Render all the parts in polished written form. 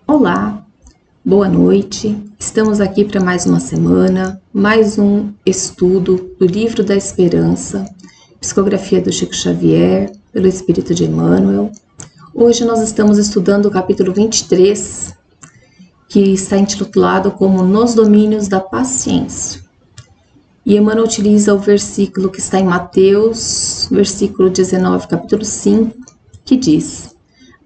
Olá, boa noite. Estamos aqui para mais uma semana, mais um estudo do Livro da Esperança, psicografia do Chico Xavier, pelo Espírito de Emmanuel. Hoje nós estamos estudando o capítulo 23, que está intitulado como Nos Domínios da Paciência. E Emmanuel utiliza o versículo que está em Mateus, versículo 19, capítulo 5, que diz: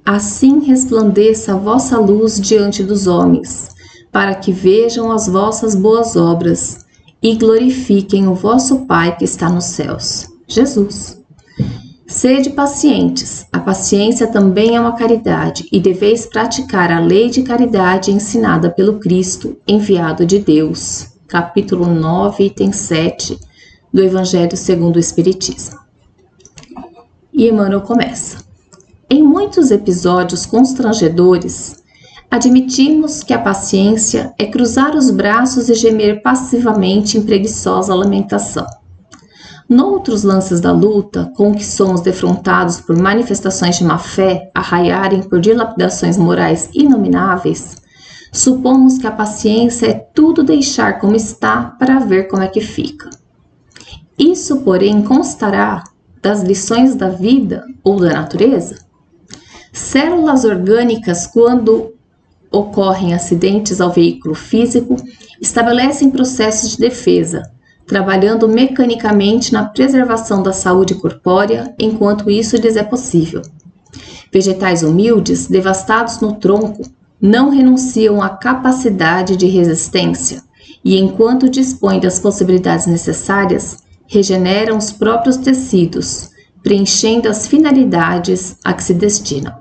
Assim resplandeça a vossa luz diante dos homens, para que vejam as vossas boas obras e glorifiquem o vosso Pai que está nos céus. Jesus. Sede pacientes, a paciência também é uma caridade, e deveis praticar a lei de caridade ensinada pelo Cristo, enviado de Deus. Capítulo 9, item 7 do Evangelho segundo o Espiritismo. E Emmanuel começa. Em muitos episódios constrangedores, admitimos que a paciência é cruzar os braços e gemer passivamente em preguiçosa lamentação. Noutros lances da luta, com que somos defrontados por manifestações de má-fé arraiarem por dilapidações morais inomináveis, supomos que a paciência é tudo deixar como está para ver como é que fica. Isso, porém, constará das lições da vida ou da natureza? Células orgânicas, quando ocorrem acidentes ao veículo físico, estabelecem processos de defesa, trabalhando mecanicamente na preservação da saúde corpórea enquanto isso lhes é possível. Vegetais humildes, devastados no tronco, não renunciam à capacidade de resistência e, enquanto dispõem das possibilidades necessárias, regeneram os próprios tecidos, preenchendo as finalidades a que se destinam.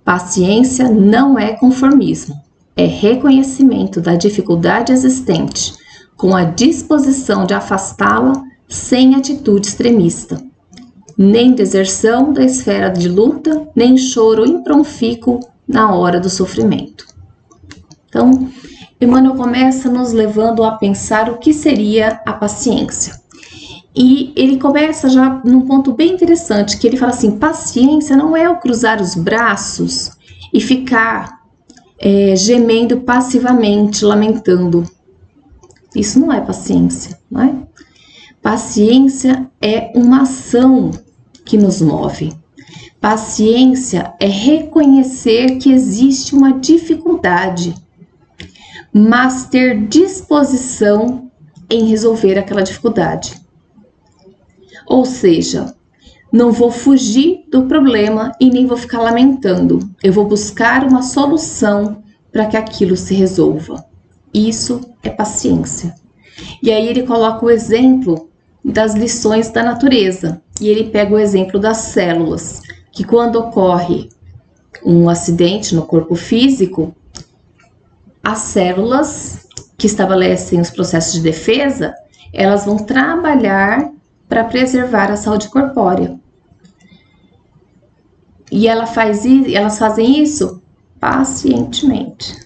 Paciência não é conformismo, é reconhecimento da dificuldade existente, com a disposição de afastá-la sem atitude extremista. Nem deserção da esfera de luta, nem choro improfícuo na hora do sofrimento. Então, Emmanuel começa nos levando a pensar o que seria a paciência. E ele começa já num ponto bem interessante, que ele fala assim, paciência não é o cruzar os braços e ficar gemendo passivamente, lamentando. Isso não é paciência, não é? Paciência é uma ação que nos move. Paciência é reconhecer que existe uma dificuldade, mas ter disposição em resolver aquela dificuldade. Ou seja, não vou fugir do problema e nem vou ficar lamentando. Eu vou buscar uma solução para que aquilo se resolva. Isso é paciência. E aí ele coloca o exemplo das lições da natureza. E ele pega o exemplo das células, que quando ocorre um acidente no corpo físico, as células que estabelecem os processos de defesa, elas vão trabalhar para preservar a saúde corpórea. E elas fazem isso pacientemente.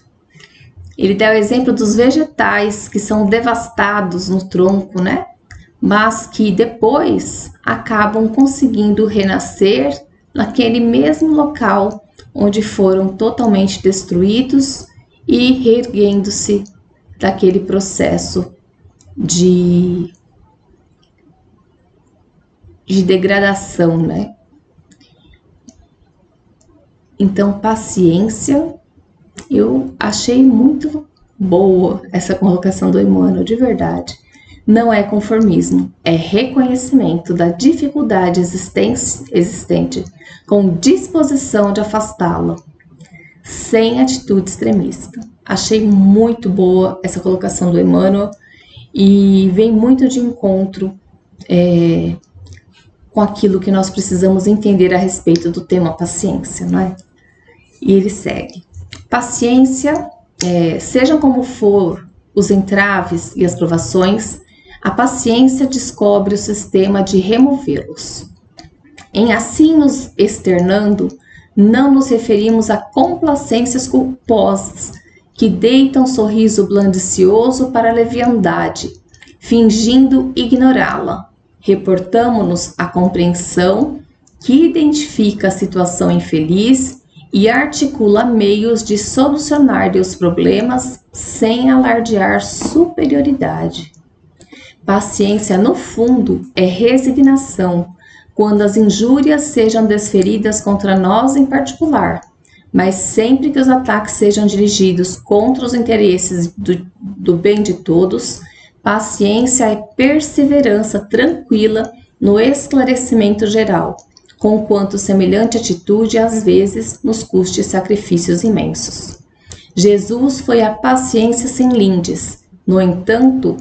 Ele dá o exemplo dos vegetais que são devastados no tronco, né? Mas que depois acabam conseguindo renascer naquele mesmo local onde foram totalmente destruídos e reerguendo-se daquele processo de degradação, né? Então, paciência, eu achei muito boa essa colocação do Emmanuel, de verdade. Não é conformismo, é reconhecimento da dificuldade existente com disposição de afastá-la, sem atitude extremista. Achei muito boa essa colocação do Emmanuel e vem muito de encontro com aquilo que nós precisamos entender a respeito do tema paciência, não é? E ele segue. Paciência, sejam como for os entraves e as provações, a paciência descobre o sistema de removê-los. Em assim nos externando, não nos referimos a complacências culposas que deitam sorriso blandicioso para a leviandade, fingindo ignorá-la. Reportamo-nos à compreensão que identifica a situação infeliz e articula meios de solucionar os problemas sem alardear superioridade. Paciência, no fundo, é resignação, quando as injúrias sejam desferidas contra nós em particular, mas sempre que os ataques sejam dirigidos contra os interesses do bem de todos, paciência é perseverança tranquila no esclarecimento geral, conquanto semelhante atitude às vezes nos custe sacrifícios imensos. Jesus foi a paciência sem lindes. No entanto,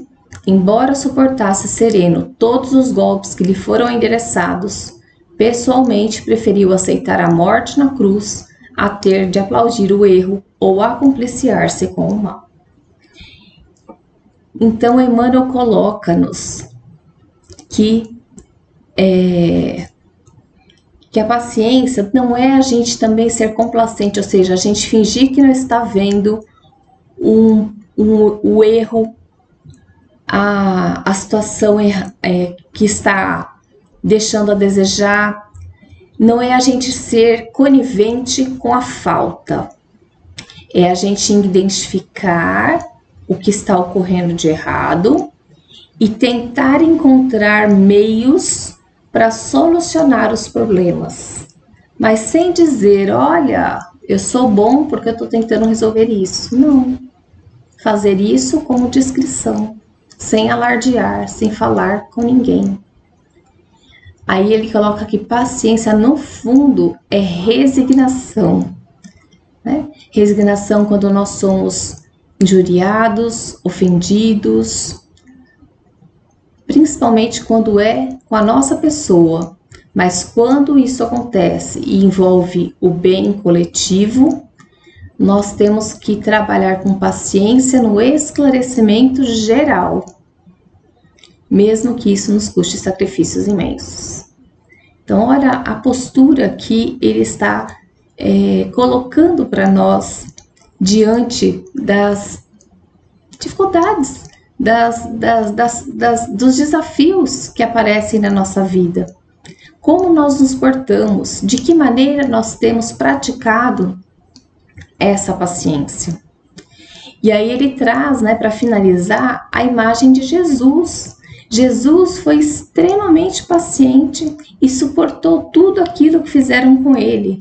embora suportasse sereno todos os golpes que lhe foram endereçados, pessoalmente preferiu aceitar a morte na cruz a ter de aplaudir o erro ou acompliciar-se com o mal. Então, Emmanuel coloca-nos que a paciência não é a gente também ser complacente, ou seja, a gente fingir que não está vendo o erro, a situação que está deixando a desejar. Não é a gente ser conivente com a falta, é a gente identificar o que está ocorrendo de errado e tentar encontrar meios para solucionar os problemas, mas sem dizer, olha, eu sou bom porque eu estou tentando resolver isso. Não. Fazer isso com discrição, sem alardear, sem falar com ninguém. Aí ele coloca que paciência, no fundo, é resignação. Né? Resignação quando nós somos injuriados, ofendidos, principalmente quando é com a nossa pessoa, mas quando isso acontece e envolve o bem coletivo, nós temos que trabalhar com paciência no esclarecimento geral, mesmo que isso nos custe sacrifícios imensos. Então, olha a postura que ele está colocando para nós diante das dificuldades, dos desafios que aparecem na nossa vida. Como nós nos portamos, de que maneira nós temos praticado essa paciência. E aí ele traz, para finalizar, a imagem de Jesus. Jesus foi extremamente paciente e suportou tudo aquilo que fizeram com ele,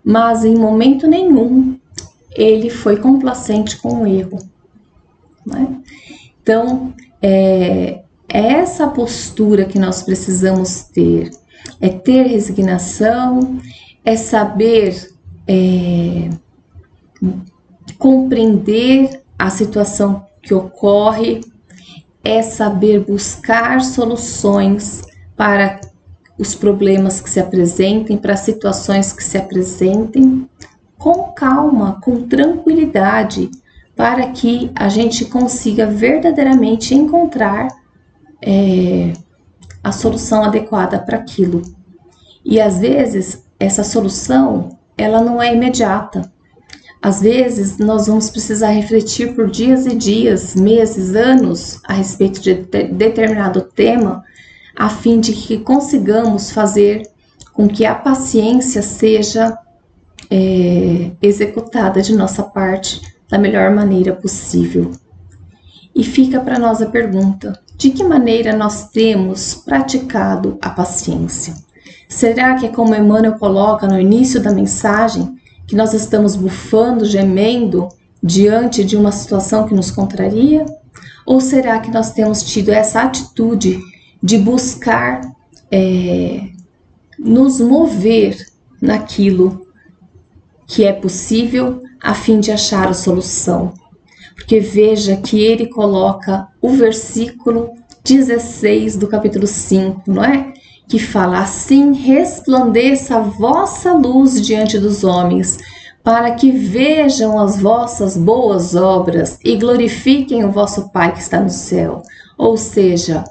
mas em momento nenhum ele foi complacente com o erro. Né? Então, é essa postura que nós precisamos ter, é ter resignação, é saber compreender a situação que ocorre, é saber buscar soluções para os problemas que se apresentem, para as situações que se apresentem, com calma, com tranquilidade, para que a gente consiga verdadeiramente encontrar a solução adequada para aquilo. E às vezes essa solução ela não é imediata. Às vezes nós vamos precisar refletir por dias e dias, meses, anos a respeito de determinado tema, a fim de que consigamos fazer com que a paciência seja executada de nossa parte da melhor maneira possível. E fica para nós a pergunta: de que maneira nós temos praticado a paciência? Será que é como Emmanuel coloca no início da mensagem, que nós estamos bufando, gemendo diante de uma situação que nos contraria? Ou será que nós temos tido essa atitude de buscar nos mover naquilo que é possível a fim de achar a solução? Porque veja que ele coloca o versículo 16 do capítulo 5, não é? Que fala: assim resplandeça a vossa luz diante dos homens, para que vejam as vossas boas obras e glorifiquem o vosso Pai que está no céu. Ou seja,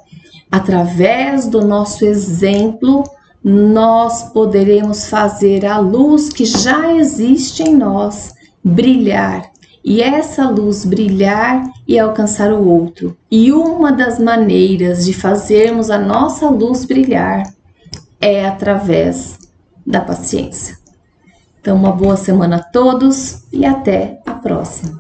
através do nosso exemplo, nós poderemos fazer a luz que já existe em nós brilhar. E essa luz brilhar e alcançar o outro. E uma das maneiras de fazermos a nossa luz brilhar é através da paciência. Então, uma boa semana a todos e até a próxima.